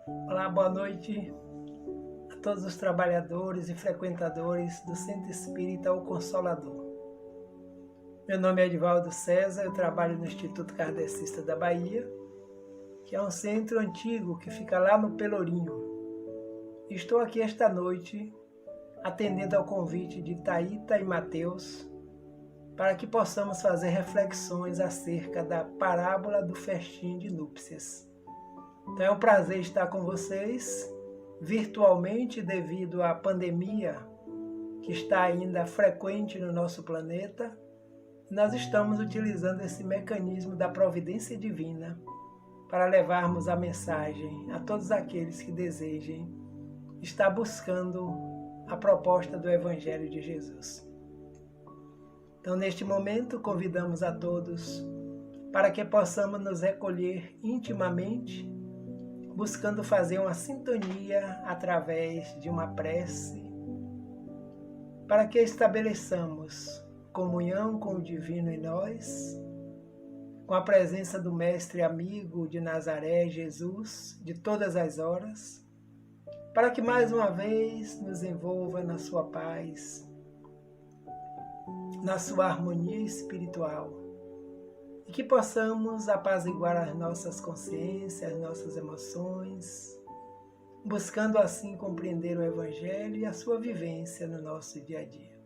Olá, boa noite a todos os trabalhadores e frequentadores do Centro Espírita O Consolador. Meu nome é Edivaldo César, eu trabalho no Instituto Kardecista da Bahia, que é um centro antigo que fica lá no Pelourinho. Estou aqui esta noite atendendo ao convite de Thaíta e Mateus para que possamos fazer reflexões acerca da parábola do festim de núpcias. Então é um prazer estar com vocês virtualmente devido à pandemia que está ainda frequente no nosso planeta. Nós estamos utilizando esse mecanismo da providência divina para levarmos a mensagem a todos aqueles que desejem estar buscando a proposta do Evangelho de Jesus. Então, neste momento, convidamos a todos para que possamos nos recolher intimamente, buscando fazer uma sintonia através de uma prece, para que estabeleçamos comunhão com o Divino em nós, com a presença do Mestre amigo de Nazaré, Jesus, de todas as horas, para que mais uma vez nos envolva na sua paz, na sua harmonia espiritual, e que possamos apaziguar as nossas consciências, as nossas emoções, buscando assim compreender o Evangelho e a sua vivência no nosso dia a dia.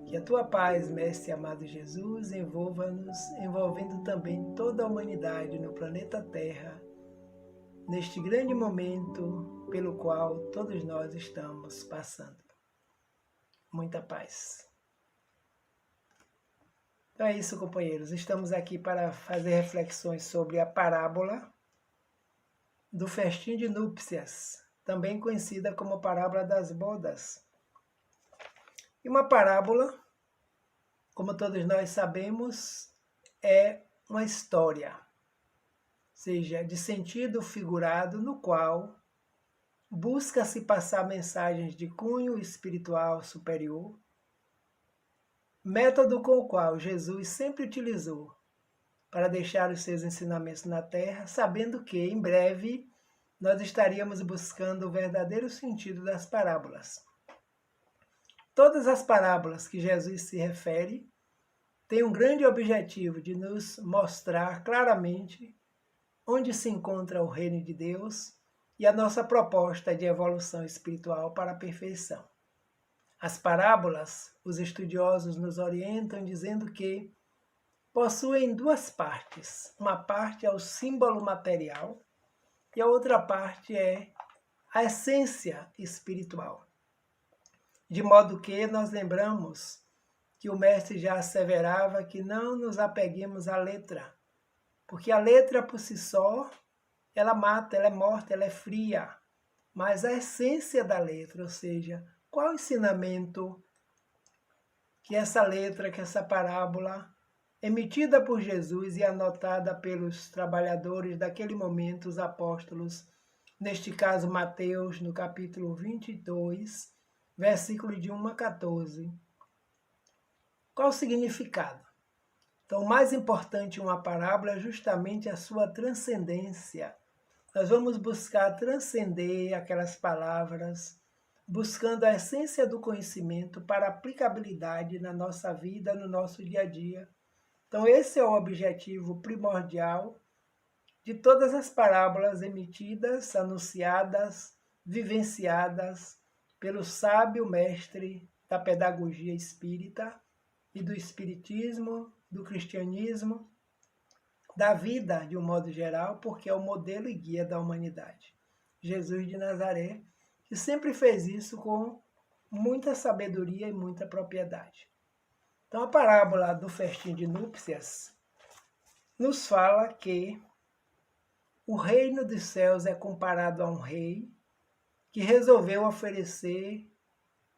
Que a tua paz, Mestre amado Jesus, envolva-nos, envolvendo também toda a humanidade no planeta Terra, neste grande momento pelo qual todos nós estamos passando. Muita paz. Então é isso, companheiros. Estamos aqui para fazer reflexões sobre a parábola do festim de núpcias, também conhecida como parábola das bodas. E uma parábola, como todos nós sabemos, é uma história, seja de sentido figurado, no qual busca-se passar mensagens de cunho espiritual superior, método com o qual Jesus sempre utilizou para deixar os seus ensinamentos na Terra, sabendo que, em breve, nós estaríamos buscando o verdadeiro sentido das parábolas. Todas as parábolas que Jesus se refere têm um grande objetivo de nos mostrar claramente onde se encontra o reino de Deus e a nossa proposta de evolução espiritual para a perfeição. As parábolas, os estudiosos nos orientam dizendo que possuem duas partes. Uma parte é o símbolo material e a outra parte é a essência espiritual. De modo que nós lembramos que o mestre já asseverava que não nos apeguemos à letra, porque a letra por si só, ela mata, ela é morta, ela é fria. Mas a essência da letra, ou seja, qual o ensinamento que essa letra, que essa parábola, emitida por Jesus e anotada pelos trabalhadores daquele momento, os apóstolos, neste caso Mateus, no capítulo 22, versículo de 1 a 14. Qual o significado? Então, o mais importante em uma parábola é justamente a sua transcendência. Nós vamos buscar transcender aquelas palavras, buscando a essência do conhecimento para aplicabilidade na nossa vida, no nosso dia a dia. Então, esse é o objetivo primordial de todas as parábolas emitidas, anunciadas, vivenciadas pelo sábio mestre da pedagogia espírita e do espiritismo, do cristianismo, da vida de um modo geral, porque é o modelo e guia da humanidade. Jesus de Nazaré, que sempre fez isso com muita sabedoria e muita propriedade. Então, a parábola do festim de núpcias nos fala que o reino dos céus é comparado a um rei que resolveu oferecer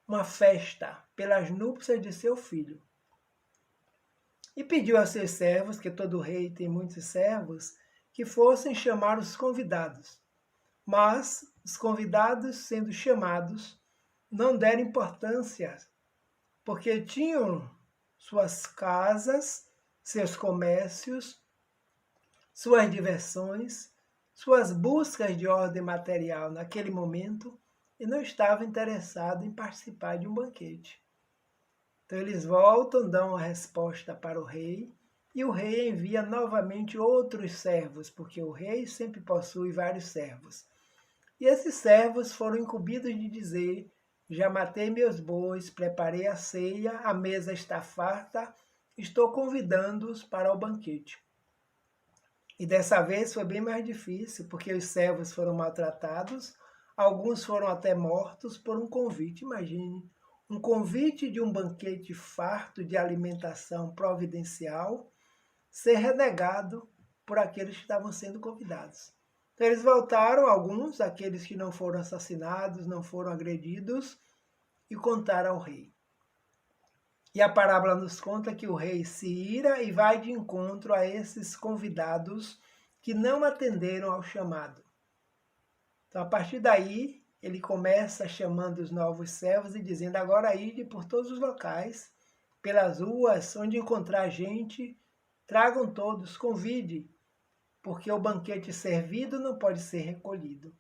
uma festa pelas núpcias de seu filho. E pediu a seus servos, que todo rei tem muitos servos, que fossem chamar os convidados. Mas os convidados, sendo chamados, não deram importância, porque tinham suas casas, seus comércios, suas diversões, suas buscas de ordem material naquele momento e não estava interessado em participar de um banquete. Então eles voltam, dão a resposta para o rei, e o rei envia novamente outros servos, porque o rei sempre possui vários servos. E esses servos foram incumbidos de dizer: já matei meus bois, preparei a ceia, a mesa está farta, estou convidando-os para o banquete. E dessa vez foi bem mais difícil, porque os servos foram maltratados, alguns foram até mortos por um convite. Imagine, um convite de um banquete farto de alimentação providencial ser renegado por aqueles que estavam sendo convidados. Então eles voltaram, alguns, aqueles que não foram assassinados, não foram agredidos, e contaram ao rei. E a parábola nos conta que o rei se ira e vai de encontro a esses convidados que não atenderam ao chamado. Então, a partir daí, ele começa chamando os novos servos e dizendo: agora ide por todos os locais, pelas ruas, onde encontrar gente, tragam todos, convide, porque o banquete servido não pode ser recolhido.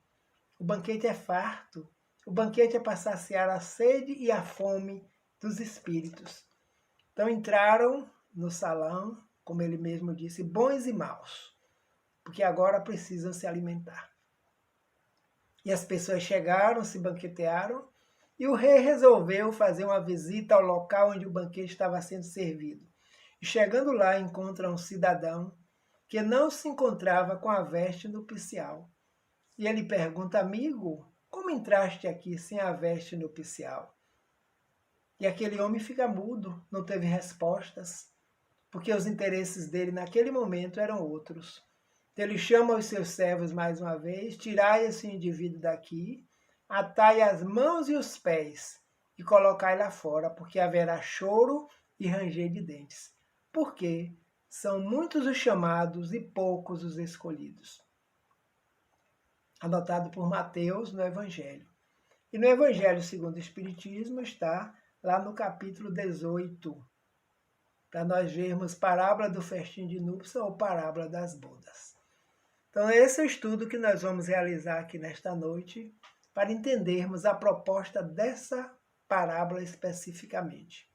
O banquete é farto, o banquete é para saciar a sede e a fome dos espíritos. Então entraram no salão, como ele mesmo disse, bons e maus, porque agora precisam se alimentar. E as pessoas chegaram, se banquetearam, e o rei resolveu fazer uma visita ao local onde o banquete estava sendo servido. E chegando lá, encontra um cidadão que não se encontrava com a veste nupcial. E ele pergunta: amigo, como entraste aqui sem a veste nupcial? E aquele homem fica mudo, não teve respostas, porque os interesses dele naquele momento eram outros. Então ele chama os seus servos mais uma vez: tirai esse indivíduo daqui, atai as mãos e os pés e colocai lá fora, porque haverá choro e ranger de dentes. Porque são muitos os chamados e poucos os escolhidos. Anotado por Mateus no Evangelho. E no Evangelho segundo o Espiritismo está lá no capítulo 18, para nós vermos parábola do festim de núpcia ou parábola das bodas. Então esse é o estudo que nós vamos realizar aqui nesta noite, para entendermos a proposta dessa parábola especificamente.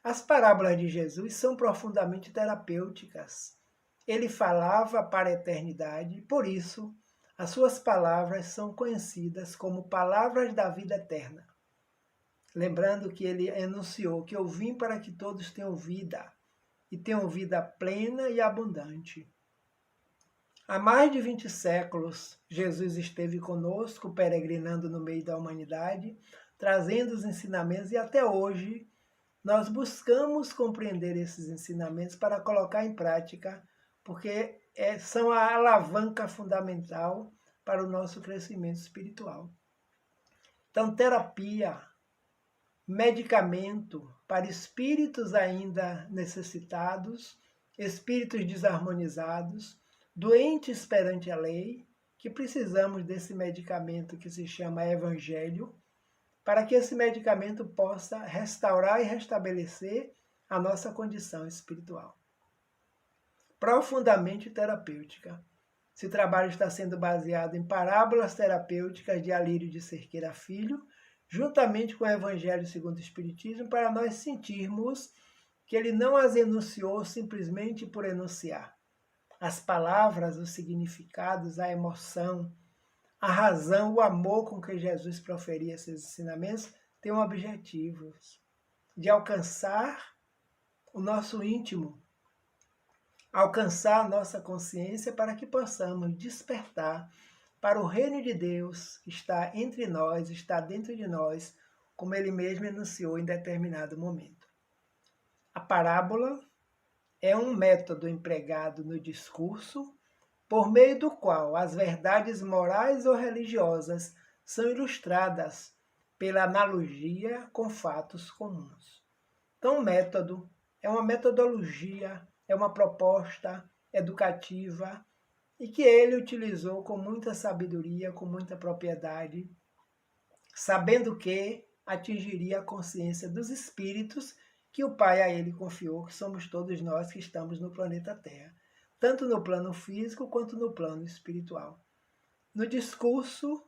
As parábolas de Jesus são profundamente terapêuticas. Ele falava para a eternidade, por isso as suas palavras são conhecidas como palavras da vida eterna. Lembrando que ele enunciou que eu vim para que todos tenham vida, e tenham vida plena e abundante. Há mais de 20 séculos, Jesus esteve conosco, peregrinando no meio da humanidade, trazendo os ensinamentos, e até hoje nós buscamos compreender esses ensinamentos para colocar em prática, porque são a alavanca fundamental para o nosso crescimento espiritual. Então, terapia, medicamento para espíritos ainda necessitados, espíritos desarmonizados, doentes perante a lei, que precisamos desse medicamento que se chama Evangelho, para que esse medicamento possa restaurar e restabelecer a nossa condição espiritual. Profundamente terapêutica. Esse trabalho está sendo baseado em parábolas terapêuticas de Alírio de Cerqueira Filho, juntamente com o Evangelho segundo o Espiritismo, para nós sentirmos que ele não as enunciou simplesmente por enunciar. As palavras, os significados, a emoção, a razão, o amor com que Jesus proferia esses ensinamentos tem um objetivo de alcançar o nosso íntimo, alcançar a nossa consciência para que possamos despertar para o reino de Deus que está entre nós, está dentro de nós, como ele mesmo enunciou em determinado momento. A parábola é um método empregado no discurso por meio do qual as verdades morais ou religiosas são ilustradas pela analogia com fatos comuns. Então, o método é uma metodologia, é uma proposta educativa e que ele utilizou com muita sabedoria, com muita propriedade, sabendo que atingiria a consciência dos espíritos que o Pai a ele confiou, que somos todos nós que estamos no planeta Terra. tanto no plano físico quanto no plano espiritual. No discurso,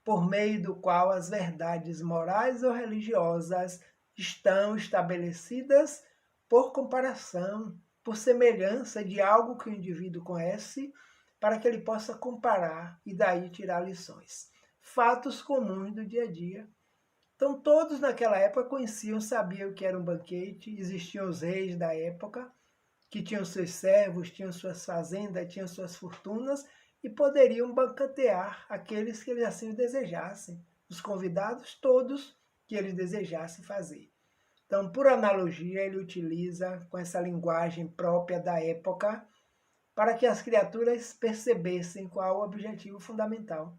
por meio do qual as verdades morais ou religiosas estão estabelecidas por comparação, por semelhança de algo que o indivíduo conhece, para que ele possa comparar e daí tirar lições. Fatos comuns do dia a dia. Então, todos naquela época conheciam, sabiam o que era um banquete, existiam os reis da época, que tinham seus servos, tinham suas fazendas, tinham suas fortunas, e poderiam banquetear aqueles que eles assim o desejassem, os convidados todos que eles desejassem fazer. Então, por analogia, ele utiliza com essa linguagem própria da época para que as criaturas percebessem qual o objetivo fundamental.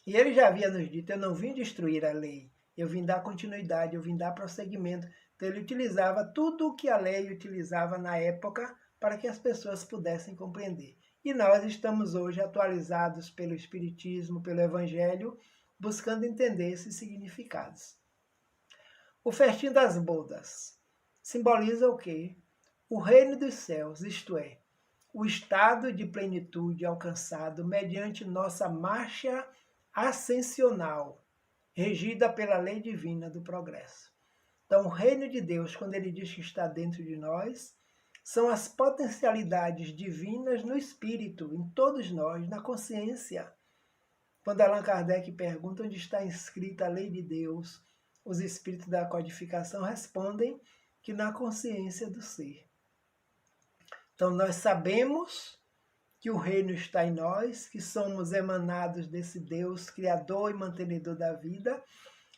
E ele já havia nos dito, eu não vim destruir a lei, eu vim dar continuidade, eu vim dar prosseguimento. Então ele utilizava tudo o que a lei utilizava na época para que as pessoas pudessem compreender. E nós estamos hoje atualizados pelo Espiritismo, pelo Evangelho, buscando entender esses significados. O festim das bodas simboliza o quê? O reino dos céus, isto é, o estado de plenitude alcançado mediante nossa marcha ascensional, regida pela lei divina do progresso. Então, o reino de Deus, quando ele diz que está dentro de nós, são as potencialidades divinas no espírito, em todos nós, na consciência. Quando Allan Kardec pergunta onde está inscrita a lei de Deus, os espíritos da codificação respondem que na consciência do ser. Então, nós sabemos que o reino está em nós, que somos emanados desse Deus, criador e mantenedor da vida,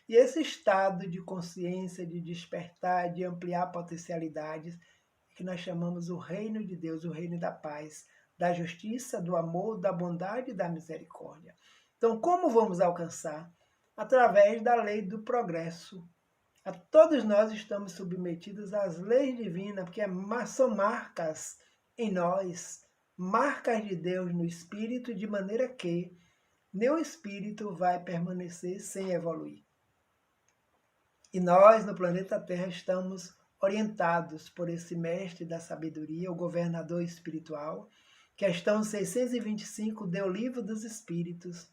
e esse estado de consciência, de despertar, de ampliar potencialidades, que nós chamamos o reino de Deus, o reino da paz, da justiça, do amor, da bondade e da misericórdia. Então, como vamos alcançar? Através da lei do progresso. A todos nós estamos submetidos às leis divinas, porque são marcas em nós, marcas de Deus no espírito, de maneira que nenhum espírito vai permanecer sem evoluir. E nós, no planeta Terra, estamos orientados por esse mestre da sabedoria, o governador espiritual. Questão 625 do Livro dos Espíritos.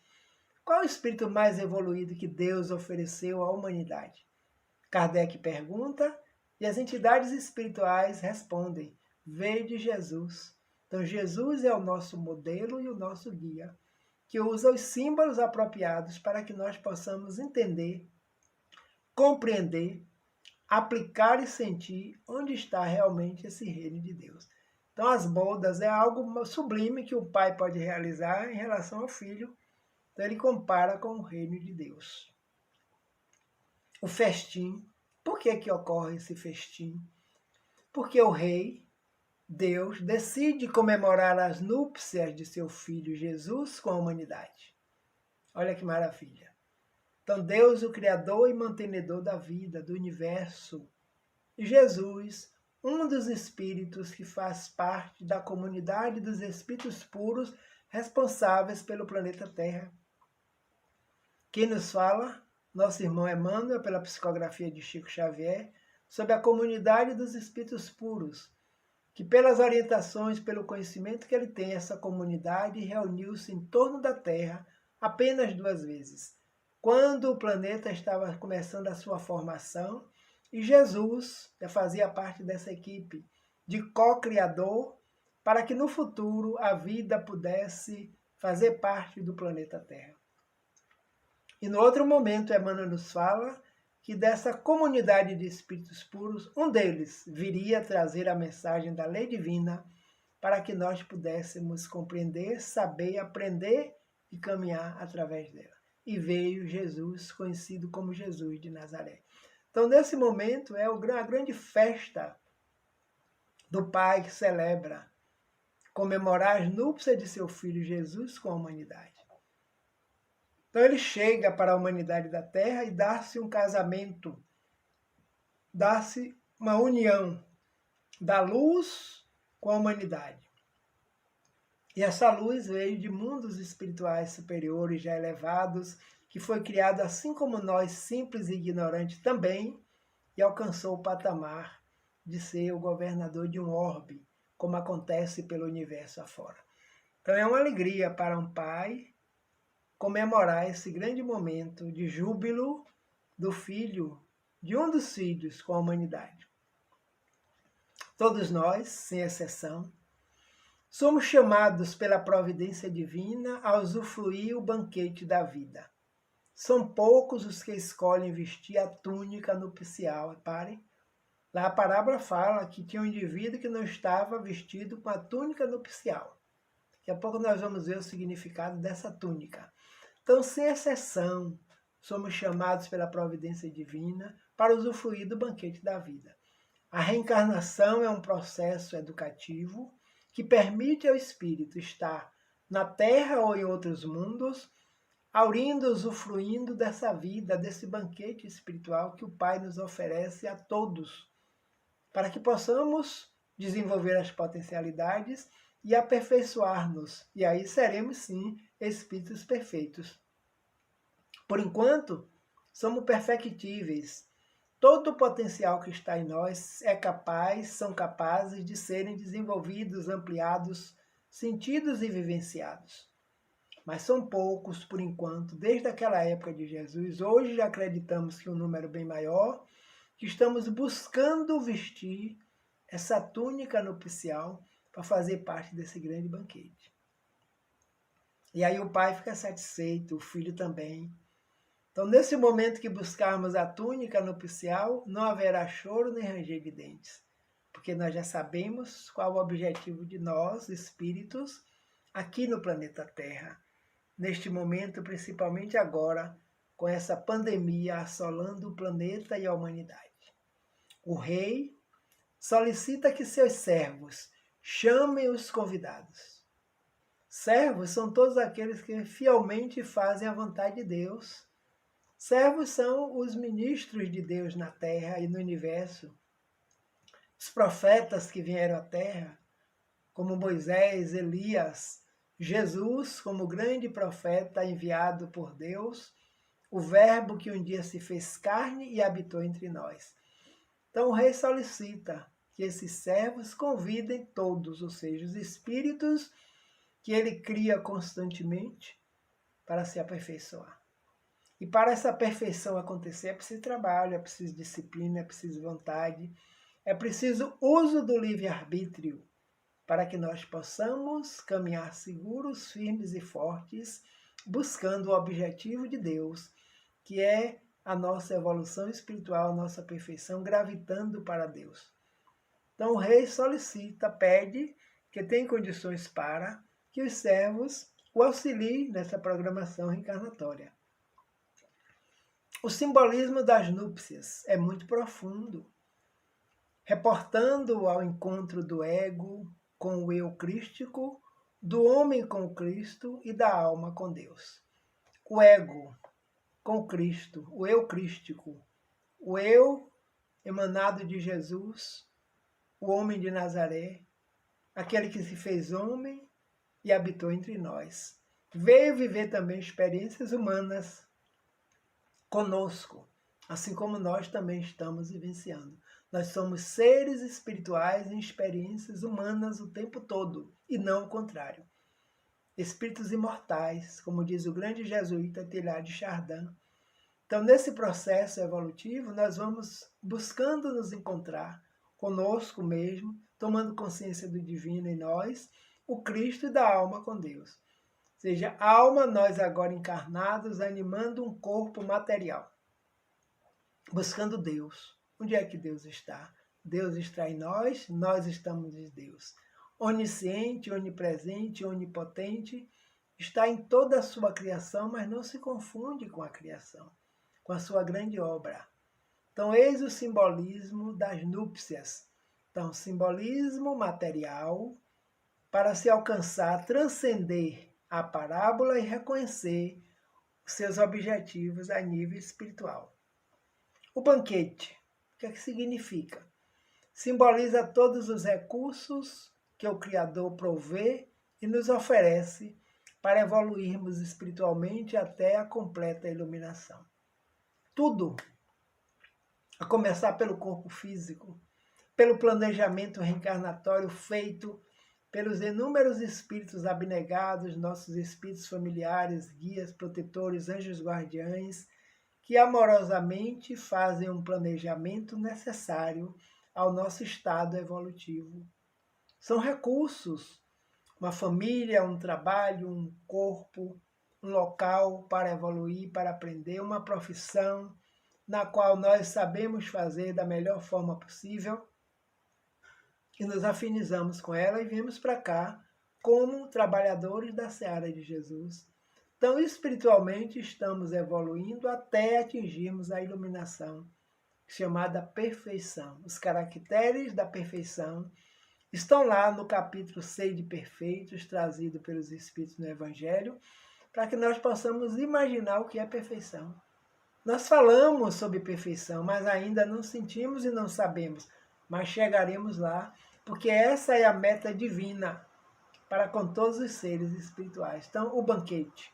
Qual o espírito mais evoluído que Deus ofereceu à humanidade? Kardec pergunta e as entidades espirituais respondem: veio de Jesus. Então, Jesus é o nosso modelo e o nosso guia, que usa os símbolos apropriados para que nós possamos entender, compreender, aplicar e sentir onde está realmente esse reino de Deus. Então, as bodas é algo sublime que o pai pode realizar em relação ao filho. Então, ele compara com o reino de Deus. O festim. Por que ocorre esse festim? Porque o rei, Deus, decide comemorar as núpcias de seu filho Jesus com a humanidade. Olha que maravilha. Então, Deus, o Criador e mantenedor da vida, do universo, e Jesus, um dos espíritos que faz parte da comunidade dos espíritos puros responsáveis pelo planeta Terra. Quem nos fala? Nosso irmão Emmanuel, pela psicografia de Chico Xavier, sobre a comunidade dos espíritos puros, que pelas orientações, pelo conhecimento que ele tem, essa comunidade reuniu-se em torno da Terra apenas 2 vezes. Quando o planeta estava começando a sua formação, e Jesus já fazia parte dessa equipe de co-criador, para que no futuro a vida pudesse fazer parte do planeta Terra. E no outro momento, Emmanuel nos fala que dessa comunidade de espíritos puros, um deles viria trazer a mensagem da lei divina para que nós pudéssemos compreender, saber, aprender e caminhar através dela. E veio Jesus, conhecido como Jesus de Nazaré. Então, nesse momento, é a grande festa do Pai que celebra comemorar as núpcias de seu Filho Jesus com a humanidade. Então ele chega para a humanidade da Terra e dá-se um casamento, dá-se uma união da luz com a humanidade. E essa luz veio de mundos espirituais superiores, já elevados, que foi criado assim como nós, simples e ignorantes também, e alcançou o patamar de ser o governador de um orbe, como acontece pelo universo afora. Então é uma alegria para um pai comemorar esse grande momento de júbilo do filho, de um dos filhos com a humanidade. Todos nós, sem exceção, somos chamados pela providência divina a usufruir o banquete da vida. São poucos os que escolhem vestir a túnica nupcial. Reparem, lá a parábola fala que tinha um indivíduo que não estava vestido com a túnica nupcial. Daqui a pouco nós vamos ver o significado dessa túnica. Então, sem exceção, somos chamados pela providência divina para usufruir do banquete da vida. A reencarnação é um processo educativo que permite ao espírito estar na Terra ou em outros mundos, aurindo, usufruindo dessa vida, desse banquete espiritual que o Pai nos oferece a todos, para que possamos desenvolver as potencialidades e aperfeiçoar-nos. E aí seremos, sim, espíritos perfeitos. Por enquanto, somos perfectíveis. Todo o potencial que está em nós são capazes de serem desenvolvidos, ampliados, sentidos e vivenciados. Mas são poucos, por enquanto, desde aquela época de Jesus. Hoje já acreditamos que um número bem maior, que estamos buscando vestir essa túnica nupcial para fazer parte desse grande banquete. E aí o pai fica satisfeito, o filho também. Então, nesse momento que buscarmos a túnica nupcial, não haverá choro nem ranger de dentes, porque nós já sabemos qual o objetivo de nós, espíritos, aqui no planeta Terra. Neste momento, principalmente agora, com essa pandemia assolando o planeta e a humanidade. O rei solicita que seus servos chamem os convidados. Servos são todos aqueles que fielmente fazem a vontade de Deus. Servos são os ministros de Deus na Terra e no universo. Os profetas que vieram à Terra, como Moisés, Elias, Jesus como grande profeta enviado por Deus, o Verbo que um dia se fez carne e habitou entre nós. Então o rei solicita que esses servos convidem todos, ou seja, os espíritos que ele cria constantemente para se aperfeiçoar. E para essa perfeição acontecer é preciso trabalho, é preciso disciplina, é preciso vontade, é preciso uso do livre-arbítrio para que nós possamos caminhar seguros, firmes e fortes, buscando o objetivo de Deus, que é a nossa evolução espiritual, a nossa perfeição, gravitando para Deus. Então o rei solicita, pede, que tem condições para que os servos o auxiliem nessa programação reencarnatória. O simbolismo das núpcias é muito profundo, reportando ao encontro do ego com o eu crístico, do homem com Cristo e da alma com Deus. O ego com Cristo, o eu crístico, o eu emanado de Jesus, o homem de Nazaré, aquele que se fez homem e habitou entre nós. Veio viver também experiências humanas conosco, assim como nós também estamos vivenciando. Nós somos seres espirituais em experiências humanas o tempo todo, e não o contrário. Espíritos imortais, como diz o grande jesuíta Teilhard de Chardin. Então, nesse processo evolutivo, nós vamos buscando nos encontrar conosco mesmo, tomando consciência do divino em nós, o Cristo e da alma com Deus. Ou seja, alma, nós agora encarnados, animando um corpo material, buscando Deus. Onde é que Deus está? Deus está em nós, nós estamos em Deus. Onisciente, onipresente, onipotente, está em toda a sua criação, mas não se confunde com a criação, com a sua grande obra. Então, eis o simbolismo das núpcias. Então, simbolismo material para se alcançar, transcender a parábola e reconhecer os seus objetivos a nível espiritual. O banquete, o que é que significa? Simboliza todos os recursos que o Criador provê e nos oferece para evoluirmos espiritualmente até a completa iluminação. Tudo, a começar pelo corpo físico, pelo planejamento reencarnatório feito pelos inúmeros espíritos abnegados, nossos espíritos familiares, guias, protetores, anjos guardiães, que amorosamente fazem um planejamento necessário ao nosso estado evolutivo. São recursos, uma família, um trabalho, um corpo, um local para evoluir, para aprender, uma profissão na qual nós sabemos fazer da melhor forma possível e nos afinizamos com ela e viemos para cá como trabalhadores da seara de Jesus. Então, espiritualmente, estamos evoluindo até atingirmos a iluminação, chamada perfeição. Os caracteres da perfeição estão lá no capítulo 6 de Perfeitos, trazido pelos Espíritos no Evangelho, para que nós possamos imaginar o que é perfeição. Nós falamos sobre perfeição, mas ainda não sentimos e não sabemos, mas chegaremos lá, porque essa é a meta divina para com todos os seres espirituais. Então, o banquete.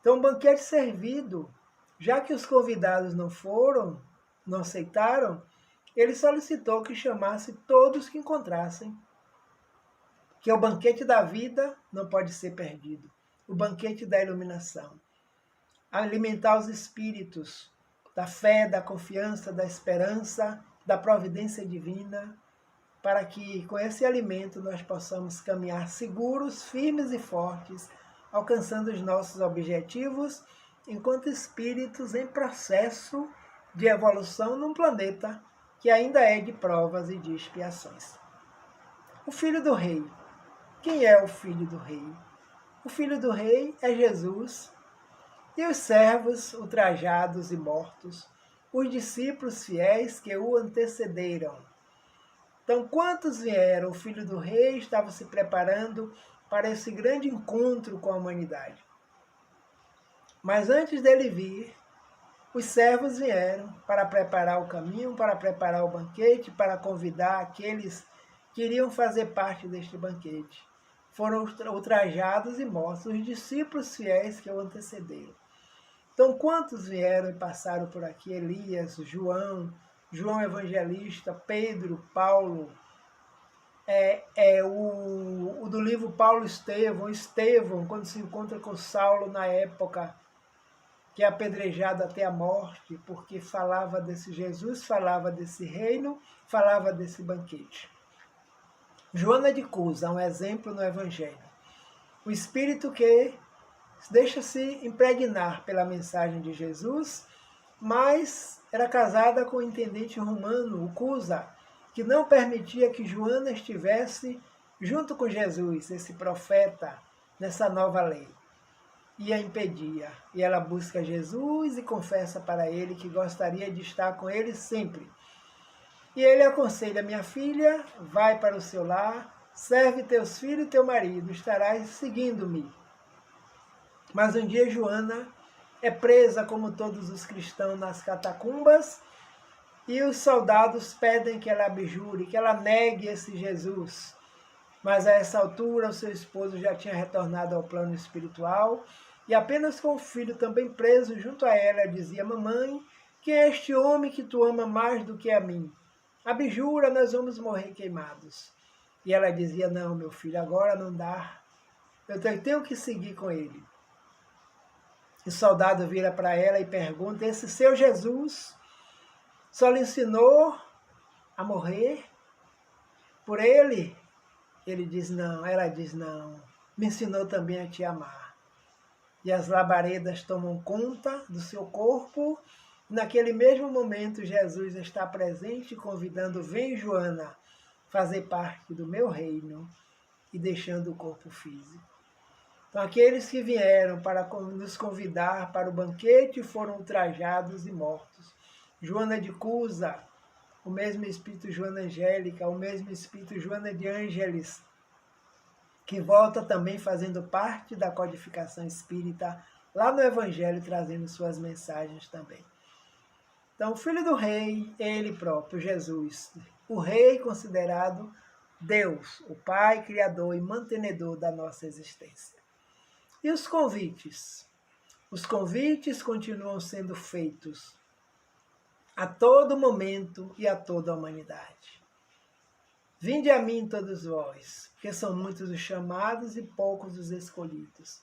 Então, o banquete servido, já que os convidados não foram, não aceitaram, ele solicitou que chamasse todos que encontrassem, que o banquete da vida não pode ser perdido, o banquete da iluminação. Alimentar os espíritos da fé, da confiança, da esperança, da providência divina, para que com esse alimento nós possamos caminhar seguros, firmes e fortes, alcançando os nossos objetivos enquanto espíritos em processo de evolução num planeta que ainda é de provas e de expiações. O Filho do Rei. Quem é o Filho do Rei? O Filho do Rei é Jesus e os servos ultrajados e mortos, os discípulos fiéis que o antecederam. Então, quantos vieram? O Filho do Rei estava se preparando para esse grande encontro com a humanidade. Mas antes dele vir, os servos vieram para preparar o caminho, para preparar o banquete, para convidar aqueles que iriam fazer parte deste banquete. Foram ultrajados e mortos, os discípulos fiéis que o antecederam. Então, quantos vieram e passaram por aqui? Elias, João Evangelista, Pedro, Paulo, o do livro Paulo Estevão, quando se encontra com Saulo na época que é apedrejado até a morte, porque falava desse Jesus, falava desse reino, falava desse banquete. Joana de Cusa, um exemplo no Evangelho. O espírito que deixa-se impregnar pela mensagem de Jesus, mas era casada com o intendente romano, o Cusa, que não permitia que Joana estivesse junto com Jesus, esse profeta, nessa nova lei. E a impedia. E ela busca Jesus e confessa para ele que gostaria de estar com ele sempre. E ele aconselha: minha filha, vai para o seu lar, serve teus filhos e teu marido, estarás seguindo-me. Mas um dia Joana é presa, como todos os cristãos, nas catacumbas, e os soldados pedem que ela abjure, que ela negue esse Jesus. Mas a essa altura o seu esposo já tinha retornado ao plano espiritual, e apenas com o filho também preso junto a ela, dizia: mamãe, quem é este homem que tu ama mais do que a mim? Abjura, nós vamos morrer queimados. E ela dizia: não, meu filho, agora não dá, eu tenho que seguir com ele. O soldado vira para ela e pergunta: esse seu Jesus só lhe ensinou a morrer por ele? Ele diz: não. Ela diz: não, me ensinou também a te amar. E as labaredas tomam conta do seu corpo. Naquele mesmo momento, Jesus está presente, convidando: vem, Joana, fazer parte do meu reino, e deixando o corpo físico. Então, aqueles que vieram para nos convidar para o banquete foram ultrajados e mortos. Joana de Cusa, o mesmo espírito Joana Angélica, o mesmo espírito Joana de Ângeles, que volta também fazendo parte da codificação espírita, lá no Evangelho, trazendo suas mensagens também. Então, o Filho do Rei, ele próprio, Jesus, o Rei considerado Deus, o Pai, Criador e mantenedor da nossa existência. E os convites? Os convites continuam sendo feitos a todo momento e a toda a humanidade. Vinde a mim todos vós, porque são muitos os chamados e poucos os escolhidos.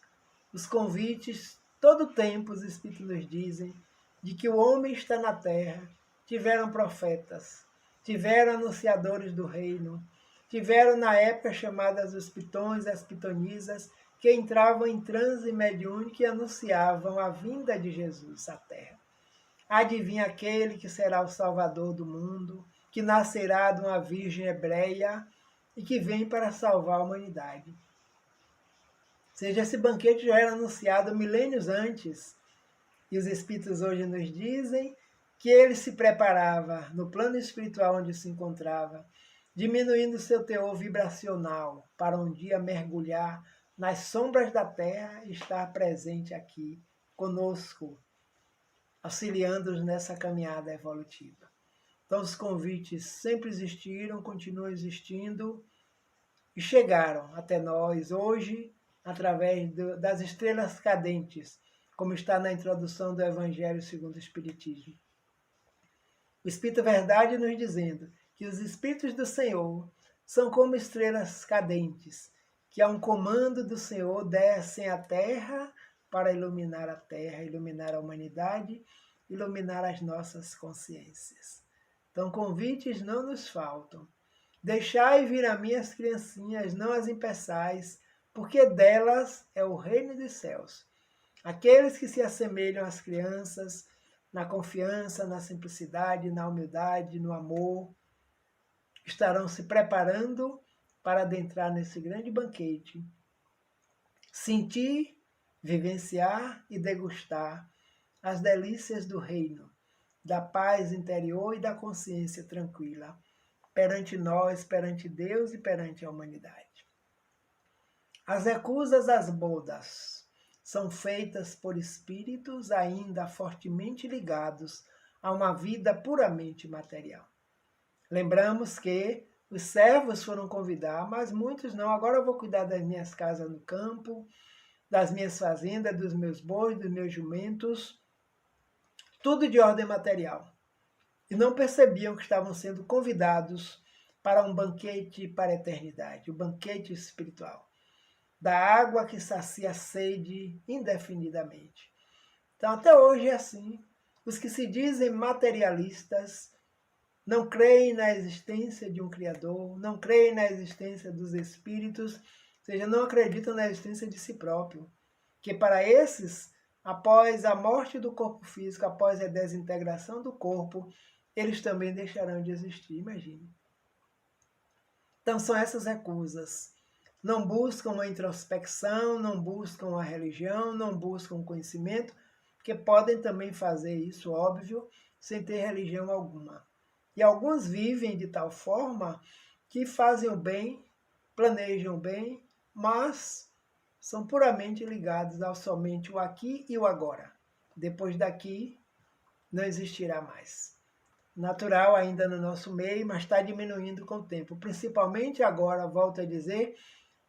Os convites, todo tempo os Espíritos nos dizem, de que o homem está na terra, tiveram profetas, tiveram anunciadores do reino, tiveram na época chamadas os pitões e as pitonisas, que entravam em transe mediúnico e anunciavam a vinda de Jesus à terra. Adivinha aquele que será o Salvador do mundo, que nascerá de uma virgem hebreia e que vem para salvar a humanidade. Ou seja, esse banquete já era anunciado milênios antes, e os Espíritos hoje nos dizem que ele se preparava no plano espiritual onde se encontrava, diminuindo seu teor vibracional para um dia mergulhar nas sombras da terra e estar presente aqui conosco, auxiliando-nos nessa caminhada evolutiva. Então os convites sempre existiram, continuam existindo e chegaram até nós hoje através das estrelas cadentes, como está na introdução do Evangelho segundo o Espiritismo. O Espírito Verdade nos dizendo que os Espíritos do Senhor são como estrelas cadentes, que a um comando do Senhor descem à Terra para iluminar a Terra, iluminar a humanidade, iluminar as nossas consciências. Então convites não nos faltam. Deixai vir a mim as criancinhas, não as impeçais, porque delas é o reino dos céus. Aqueles que se assemelham às crianças, na confiança, na simplicidade, na humildade, no amor, estarão se preparando para adentrar nesse grande banquete, sentir, vivenciar e degustar as delícias do reino, da paz interior e da consciência tranquila, perante nós, perante Deus e perante a humanidade. As recusas às bodas são feitas por espíritos ainda fortemente ligados a uma vida puramente material. Lembramos que os servos foram convidar, mas muitos não. Agora eu vou cuidar das minhas casas no campo, das minhas fazendas, dos meus bois, dos meus jumentos, tudo de ordem material. E não percebiam que estavam sendo convidados para um banquete para a eternidade, o banquete espiritual, da água que sacia a sede indefinidamente. Então, até hoje é assim. Os que se dizem materialistas não creem na existência de um Criador, não creem na existência dos espíritos, ou seja, não acreditam na existência de si próprio. Que para esses, após a morte do corpo físico, após a desintegração do corpo, eles também deixarão de existir, imagine. Então são essas recusas. Não buscam a introspecção, não buscam a religião, não buscam conhecimento, porque podem também fazer isso, óbvio, sem ter religião alguma. E alguns vivem de tal forma que fazem o bem, planejam o bem, mas são puramente ligados ao somente o aqui e o agora. Depois daqui, não existirá mais. Natural ainda no nosso meio, mas está diminuindo com o tempo. Principalmente agora, volto a dizer,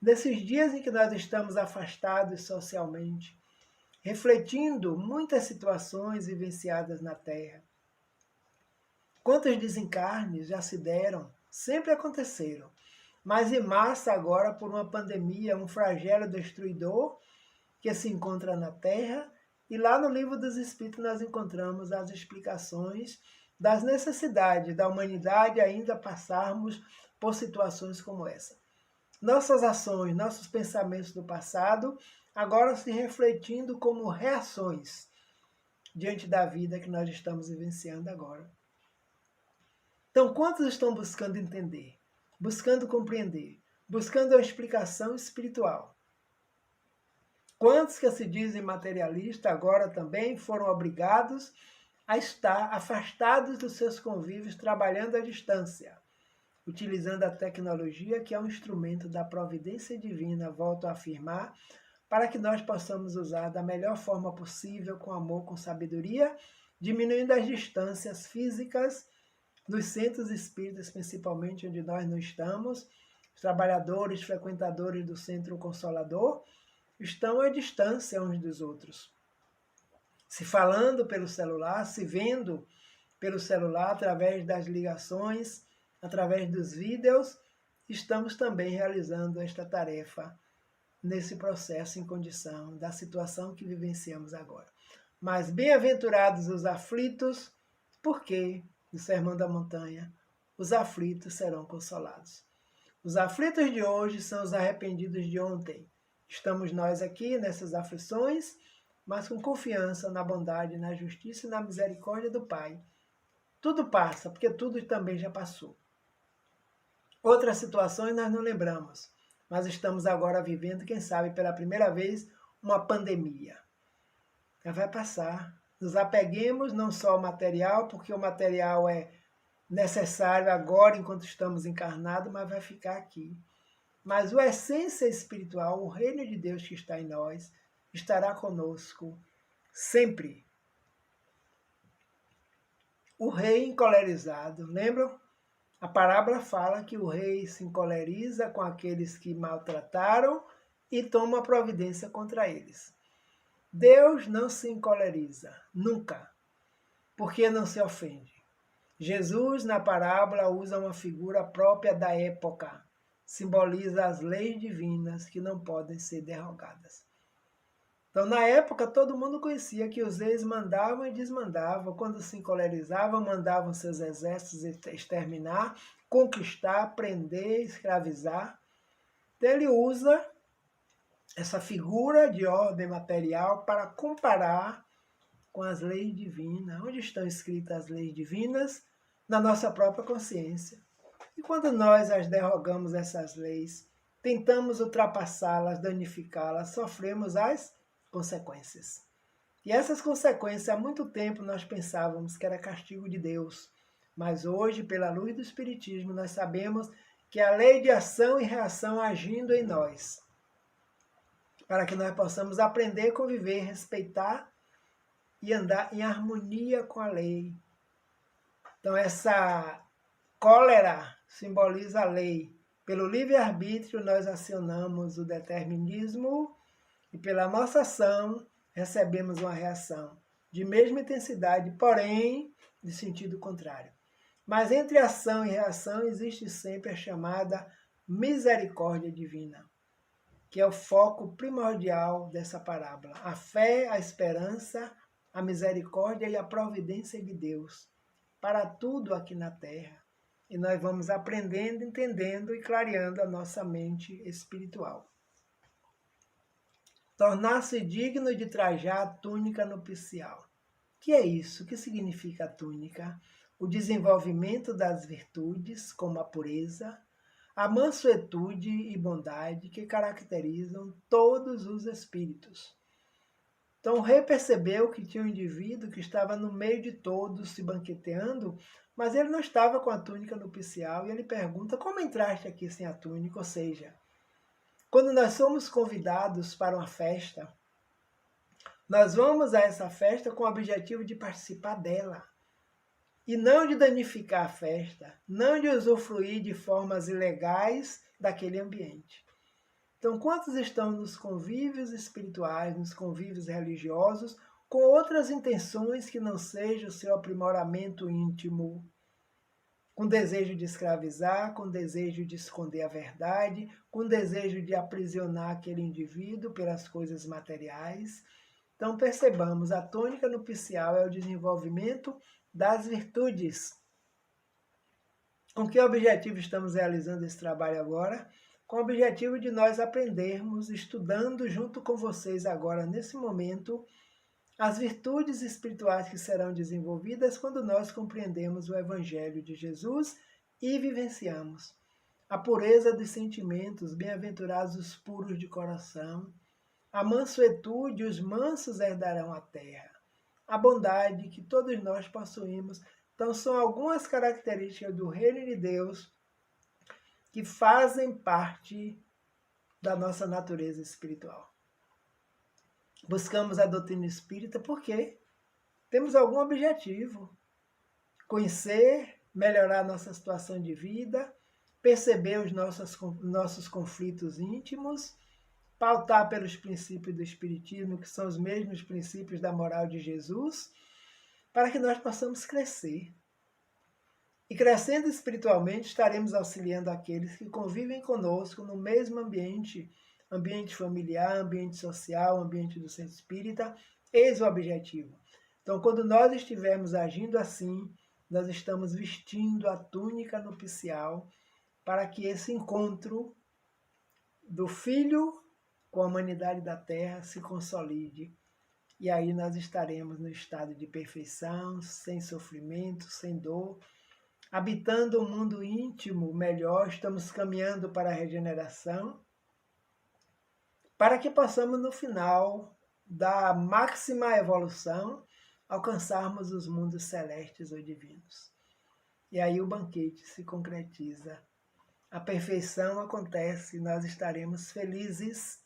nesses dias em que nós estamos afastados socialmente, refletindo muitas situações vivenciadas na Terra. Quantos desencarnes já se deram? Sempre aconteceram. Mas em massa agora por uma pandemia, um flagelo destruidor que se encontra na Terra. E lá no Livro dos Espíritos nós encontramos as explicações das necessidades da humanidade ainda passarmos por situações como essa. Nossas ações, nossos pensamentos do passado, agora se refletindo como reações diante da vida que nós estamos vivenciando agora. Então, quantos estão buscando entender, buscando compreender, buscando a explicação espiritual? Quantos que se dizem materialistas agora também foram obrigados a estar afastados dos seus convívios, trabalhando à distância, utilizando a tecnologia, que é um instrumento da providência divina, volto a afirmar, para que nós possamos usar da melhor forma possível, com amor, com sabedoria, diminuindo as distâncias físicas dos centros espíritas, principalmente onde nós não estamos. Os trabalhadores, frequentadores do Centro Consolador, estão à distância uns dos outros, se falando pelo celular, se vendo pelo celular, através das ligações, através dos vídeos, estamos também realizando esta tarefa nesse processo em condição da situação que vivenciamos agora. Mas bem-aventurados os aflitos, porque, no Sermão da Montanha, os aflitos serão consolados. Os aflitos de hoje são os arrependidos de ontem. Estamos nós aqui nessas aflições, mas com confiança na bondade, na justiça e na misericórdia do Pai. Tudo passa, porque tudo também já passou. Outras situações nós não lembramos, mas estamos agora vivendo, quem sabe, pela primeira vez, uma pandemia. Ela vai passar. Nos apeguemos não só ao material, porque o material é necessário agora, enquanto estamos encarnados, mas vai ficar aqui. Mas a essência espiritual, o reino de Deus que está em nós, estará conosco sempre. O rei encolerizado, lembram? A parábola fala que o rei se encoleriza com aqueles que maltrataram e toma providência contra eles. Deus não se encoleriza, nunca, porque não se ofende. Jesus, na parábola, usa uma figura própria da época, simboliza as leis divinas que não podem ser derrogadas. Então, na época, todo mundo conhecia que os reis mandavam e desmandavam. Quando se encolerizavam, mandavam seus exércitos exterminar, conquistar, prender, escravizar. Então, ele usa essa figura de ordem material para comparar com as leis divinas. Onde estão escritas as leis divinas? Na nossa própria consciência. E quando nós as derrogamos, essas leis, tentamos ultrapassá-las, danificá-las, sofremos as consequências. E essas consequências, há muito tempo nós pensávamos que era castigo de Deus. Mas hoje, pela luz do Espiritismo, nós sabemos que a lei de ação e reação agindo em nós, para que nós possamos aprender a conviver, respeitar e andar em harmonia com a lei. Então, essa cólera simboliza a lei. Pelo livre-arbítrio, nós acionamos o determinismo e pela nossa ação recebemos uma reação de mesma intensidade, porém de sentido contrário. Mas entre ação e reação existe sempre a chamada misericórdia divina, que é o foco primordial dessa parábola. A fé, a esperança, a misericórdia e a providência de Deus para tudo aqui na Terra. E nós vamos aprendendo, entendendo e clareando a nossa mente espiritual. Tornar-se digno de trajar a túnica nupcial. O que é isso? O que significa a túnica? O desenvolvimento das virtudes, como a pureza, a mansuetude e bondade que caracterizam todos os espíritos. Então o rei percebeu que tinha um indivíduo que estava no meio de todos se banqueteando, mas ele não estava com a túnica nupcial, e ele pergunta: como entraste aqui sem a túnica? Ou seja, quando nós somos convidados para uma festa, nós vamos a essa festa com o objetivo de participar dela. E não de danificar a festa, não de usufruir de formas ilegais daquele ambiente. Então, quantos estão nos convívios espirituais, nos convívios religiosos, com outras intenções que não seja o seu aprimoramento íntimo, com desejo de escravizar, com desejo de esconder a verdade, com desejo de aprisionar aquele indivíduo pelas coisas materiais? Então percebamos, a tônica nupcial é o desenvolvimento das virtudes. Com que objetivo estamos realizando esse trabalho agora? Com o objetivo de nós aprendermos, estudando junto com vocês agora, nesse momento, as virtudes espirituais que serão desenvolvidas quando nós compreendemos o Evangelho de Jesus e vivenciamos a pureza dos sentimentos, bem-aventurados os puros de coração, a mansuetude, os mansos herdarão a terra, a bondade que todos nós possuímos. Então são algumas características do reino de Deus que fazem parte da nossa natureza espiritual. Buscamos a doutrina espírita porque temos algum objetivo: conhecer, melhorar nossa situação de vida, perceber os nossos conflitos íntimos, pautar pelos princípios do Espiritismo, que são os mesmos princípios da moral de Jesus, para que nós possamos crescer. E crescendo espiritualmente, estaremos auxiliando aqueles que convivem conosco no mesmo ambiente, ambiente familiar, ambiente social, ambiente do centro espírita. Eis o objetivo. Então, quando nós estivermos agindo assim, nós estamos vestindo a túnica nupcial para que esse encontro do Filho com a humanidade da Terra se consolide. E aí nós estaremos no estado de perfeição, sem sofrimento, sem dor, habitando um mundo íntimo melhor. Estamos caminhando para a regeneração, para que possamos, no final da máxima evolução, alcançarmos os mundos celestes ou divinos. E aí o banquete se concretiza. A perfeição acontece, nós estaremos felizes,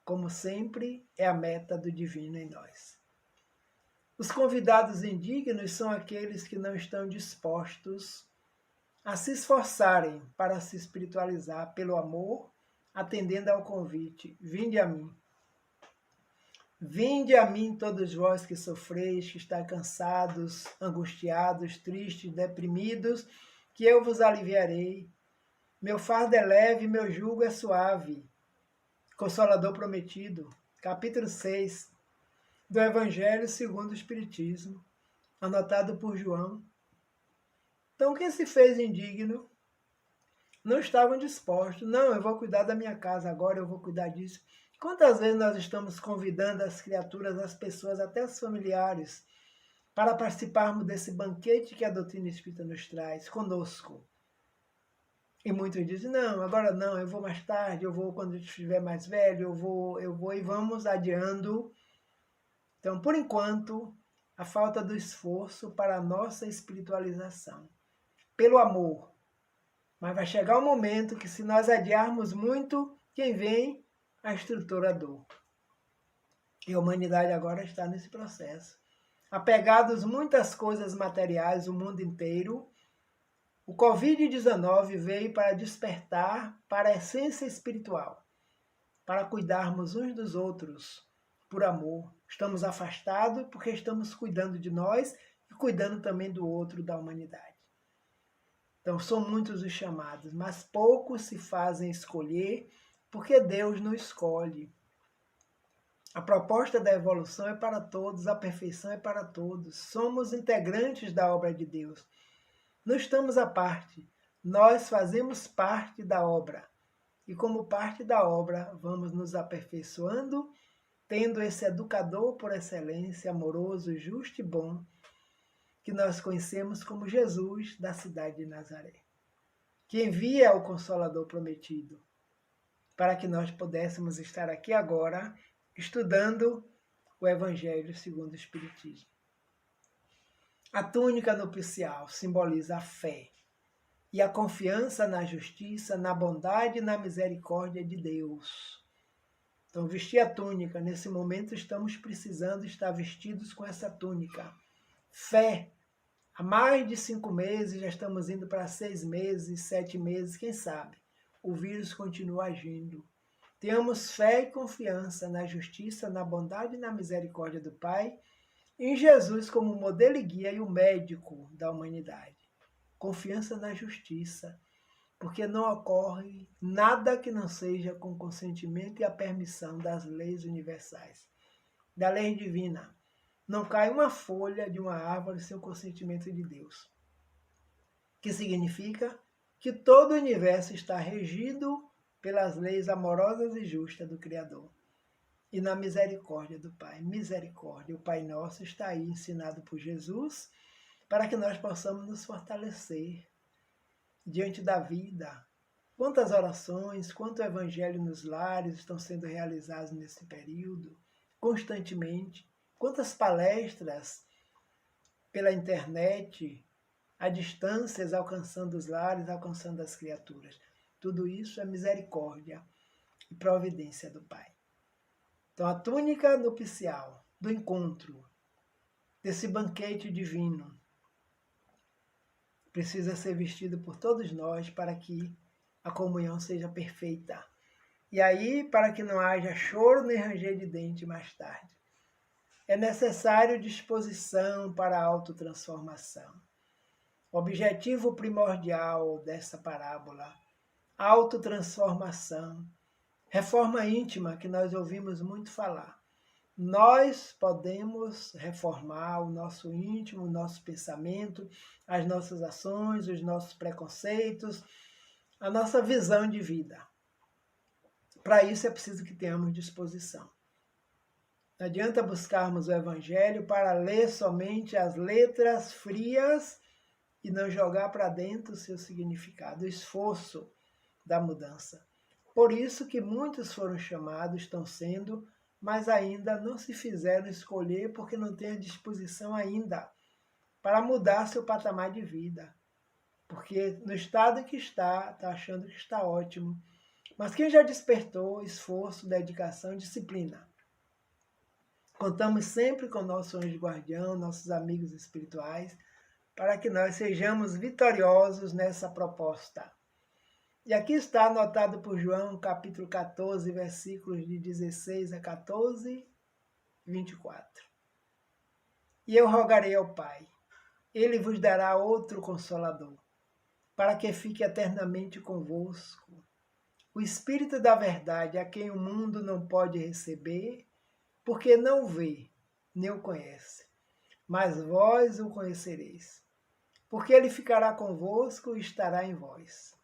como sempre é a meta do divino em nós. Os convidados indignos são aqueles que não estão dispostos a se esforçarem para se espiritualizar pelo amor, atendendo ao convite: vinde a mim. Vinde a mim todos vós que sofreis, que estáis cansados, angustiados, tristes, deprimidos, que eu vos aliviarei. Meu fardo é leve, meu jugo é suave. Consolador prometido, capítulo 6 do Evangelho segundo o Espiritismo, anotado por João. Então, quem se fez indigno não estavam dispostos. Não, eu vou cuidar da minha casa agora, eu vou cuidar disso. Quantas vezes nós estamos convidando as criaturas, as pessoas, até os familiares, para participarmos desse banquete que a doutrina espírita nos traz conosco? E muitos dizem: não, agora não, eu vou mais tarde, eu vou quando eu estiver mais velho, eu vou e vamos adiando. Então, por enquanto, a falta do esforço para a nossa espiritualização, pelo amor. Mas vai chegar um momento que, se nós adiarmos muito, quem vem? A estrutura dor. E a humanidade agora está nesse processo. Apegados muitas coisas materiais, o mundo inteiro, o Covid-19 veio para despertar para a essência espiritual, para cuidarmos uns dos outros, por amor. Estamos afastados porque estamos cuidando de nós e cuidando também do outro, da humanidade. Então, são muitos os chamados, mas poucos se fazem escolher, porque Deus não escolhe. A proposta da evolução é para todos, a perfeição é para todos. Somos integrantes da obra de Deus. Não estamos à parte, nós fazemos parte da obra. E como parte da obra, vamos nos aperfeiçoando, tendo esse educador por excelência, amoroso, justo e bom, que nós conhecemos como Jesus da cidade de Nazaré, que envia o Consolador prometido, para que nós pudéssemos estar aqui agora, estudando o Evangelho segundo o Espiritismo. A túnica nupcial simboliza a fé e a confiança na justiça, na bondade e na misericórdia de Deus. Então, vestir a túnica, nesse momento estamos precisando estar vestidos com essa túnica. Fé. Há mais de 5 meses, já estamos indo para 6 meses, 7 meses, quem sabe. O vírus continua agindo. Tenhamos fé e confiança na justiça, na bondade e na misericórdia do Pai, em Jesus como modelo e guia e o médico da humanidade. Confiança na justiça, porque não ocorre nada que não seja com consentimento e a permissão das leis universais, da lei divina. Não cai uma folha de uma árvore sem o consentimento de Deus. Que significa que todo o universo está regido pelas leis amorosas e justas do Criador. E na misericórdia do Pai. Misericórdia. O Pai Nosso está aí ensinado por Jesus para que nós possamos nos fortalecer diante da vida. Quantas orações, quanto evangelho nos lares estão sendo realizados nesse período, constantemente. Quantas palestras pela internet, a distâncias, alcançando os lares, alcançando as criaturas. Tudo isso é misericórdia e providência do Pai. Então, a túnica nupcial do encontro, desse banquete divino, precisa ser vestido por todos nós para que a comunhão seja perfeita. E aí, para que não haja choro nem ranger de dente mais tarde. É necessário disposição para a autotransformação. O objetivo primordial dessa parábola: autotransformação, reforma íntima, que nós ouvimos muito falar. Nós podemos reformar o nosso íntimo, o nosso pensamento, as nossas ações, os nossos preconceitos, a nossa visão de vida. Para isso é preciso que tenhamos disposição. Não adianta buscarmos o Evangelho para ler somente as letras frias e não jogar para dentro o seu significado, o esforço da mudança. Por isso que muitos foram chamados, estão sendo, mas ainda não se fizeram escolher porque não têm a disposição ainda para mudar seu patamar de vida. Porque no estado em que está achando que está ótimo. Mas quem já despertou, esforço, dedicação, disciplina. Contamos sempre com nosso anjo guardião, nossos amigos espirituais, para que nós sejamos vitoriosos nessa proposta. E aqui está anotado por João, capítulo 14, versículos de 16 a 14, 24. E eu rogarei ao Pai, ele vos dará outro Consolador, para que fique eternamente convosco. O Espírito da verdade, a quem o mundo não pode receber, porque não vê, nem o conhece. Mas vós o conhecereis, porque ele ficará convosco e estará em vós.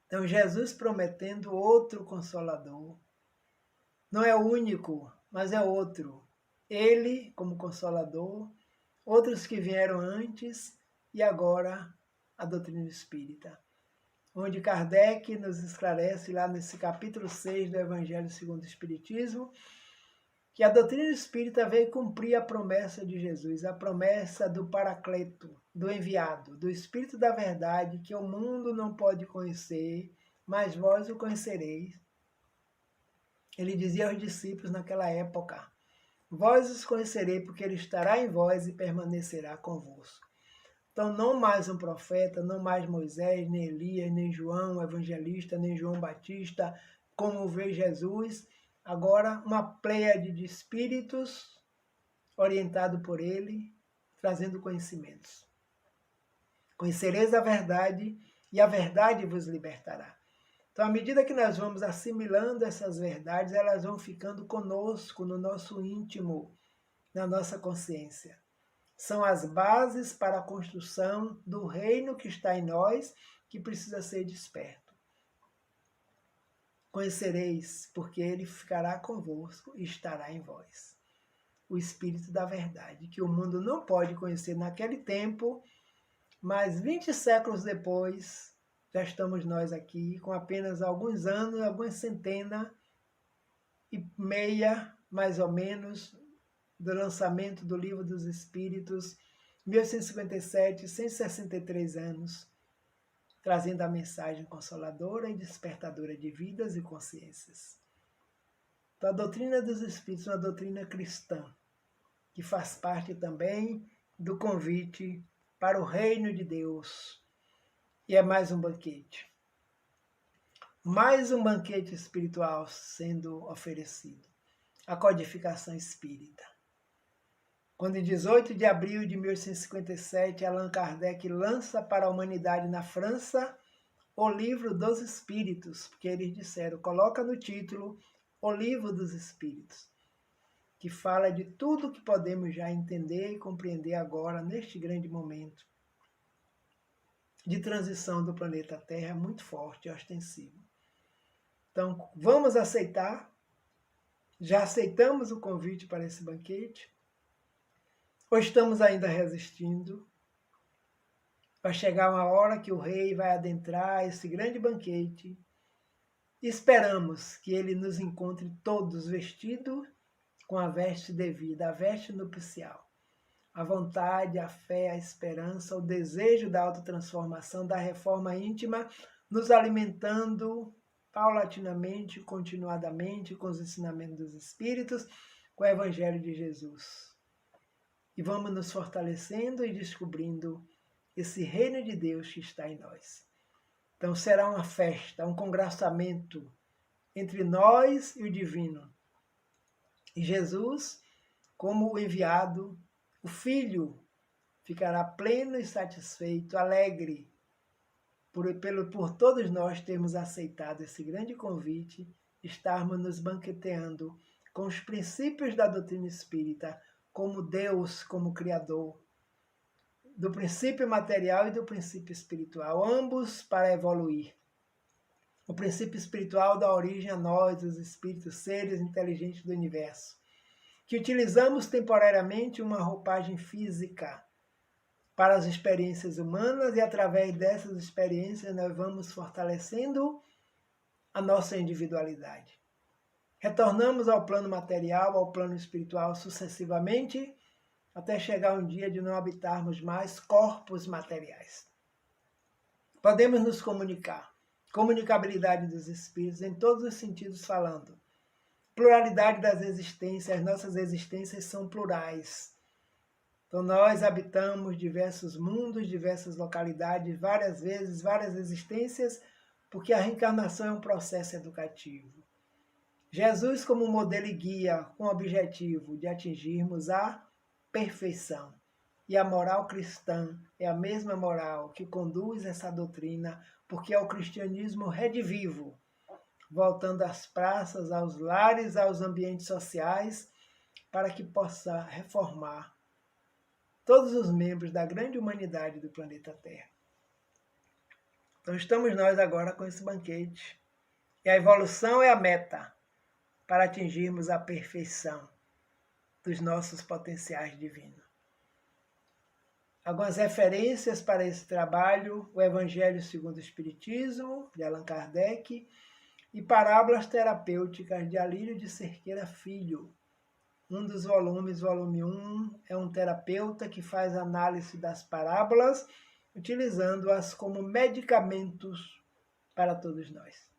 Então, Jesus prometendo outro Consolador. Não é o único, mas é outro. Ele, como Consolador, outros que vieram antes e agora a doutrina espírita. Onde Kardec nos esclarece lá nesse capítulo 6 do Evangelho segundo o Espiritismo, que a doutrina espírita veio cumprir a promessa de Jesus, a promessa do Paracleto, do enviado, do Espírito da verdade, que o mundo não pode conhecer, mas vós o conhecereis. Ele dizia aos discípulos naquela época: vós os conhecereis, porque ele estará em vós e permanecerá convosco. Então, não mais um profeta, não mais Moisés, nem Elias, nem João evangelista, nem João Batista, como vê Jesus. Agora, uma pleiade de espíritos orientado por ele, trazendo conhecimentos. Conhecereis a verdade e a verdade vos libertará. Então, à medida que nós vamos assimilando essas verdades, elas vão ficando conosco, no nosso íntimo, na nossa consciência. São as bases para a construção do reino que está em nós, que precisa ser desperto. Conhecereis, porque ele ficará convosco e estará em vós. O Espírito da verdade, que o mundo não pode conhecer naquele tempo, mas 20 séculos depois, já estamos nós aqui, com apenas alguns anos, algumas centenas e meia, mais ou menos, do lançamento do Livro dos Espíritos, 1857, 163 anos, trazendo a mensagem consoladora e despertadora de vidas e consciências. Então, a doutrina dos Espíritos é uma doutrina cristã, que faz parte também do convite para o reino de Deus. E é mais um banquete. Mais um banquete espiritual sendo oferecido. A codificação espírita. Quando em 18 de abril de 1857, Allan Kardec lança para a humanidade na França o Livro dos Espíritos, porque eles disseram, coloca no título o Livro dos Espíritos, que fala de tudo que podemos já entender e compreender agora, neste grande momento de transição do planeta Terra, muito forte e ostensivo. Então, vamos aceitar, já aceitamos o convite para esse banquete, ou estamos ainda resistindo? Vai chegar uma hora que o rei vai adentrar esse grande banquete. Esperamos que ele nos encontre todos vestidos com a veste devida, a veste nupcial. A vontade, a fé, a esperança, o desejo da autotransformação, da reforma íntima, nos alimentando paulatinamente, continuadamente, com os ensinamentos dos Espíritos, com o Evangelho de Jesus. E vamos nos fortalecendo e descobrindo esse reino de Deus que está em nós. Então será uma festa, um congraçamento entre nós e o divino. E Jesus, como o enviado, o Filho ficará pleno e satisfeito, alegre, por todos nós termos aceitado esse grande convite, estarmos nos banqueteando com os princípios da doutrina espírita, como Deus, como Criador, do princípio material e do princípio espiritual, ambos para evoluir. O princípio espiritual dá origem a nós, os espíritos, seres inteligentes do universo, que utilizamos temporariamente uma roupagem física para as experiências humanas e através dessas experiências nós vamos fortalecendo a nossa individualidade. Retornamos ao plano material, ao plano espiritual sucessivamente, até chegar um dia de não habitarmos mais corpos materiais. Podemos nos comunicar. Comunicabilidade dos espíritos em todos os sentidos falando. Pluralidade das existências, as nossas existências são plurais. Então nós habitamos diversos mundos, diversas localidades, várias vezes, várias existências, porque a reencarnação é um processo educativo. Jesus como modelo e guia, com o objetivo de atingirmos a perfeição. E a moral cristã é a mesma moral que conduz essa doutrina, porque é o cristianismo redivivo, voltando às praças, aos lares, aos ambientes sociais, para que possa reformar todos os membros da grande humanidade do planeta Terra. Então estamos nós agora com esse banquete. E a evolução é a meta para atingirmos a perfeição dos nossos potenciais divinos. Algumas referências para esse trabalho: o Evangelho segundo o Espiritismo, de Allan Kardec, e Parábolas Terapêuticas, de Alírio de Cerqueira Filho. Um dos volumes, volume 1, é um terapeuta que faz análise das parábolas, utilizando-as como medicamentos para todos nós.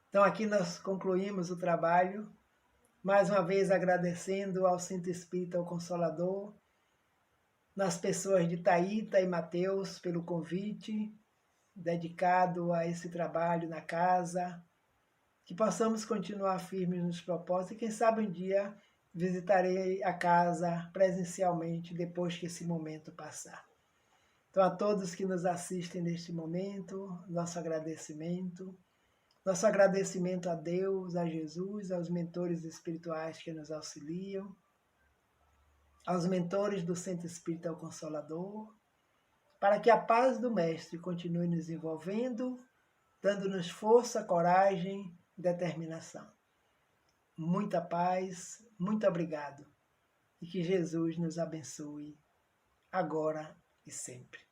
Então aqui nós concluímos o trabalho, mais uma vez agradecendo ao Centro Espírita O Consolador, nas pessoas de Thaíta e Mateus pelo convite, dedicado a esse trabalho na casa, que possamos continuar firmes nos propósitos e quem sabe um dia visitarei a casa presencialmente depois que esse momento passar. Então a todos que nos assistem neste momento, nosso agradecimento a Deus, a Jesus, aos mentores espirituais que nos auxiliam, aos mentores do Centro Espírita O Consolador, para que a paz do Mestre continue nos envolvendo, dando-nos força, coragem, determinação. Muita paz, muito obrigado. E que Jesus nos abençoe, agora e sempre.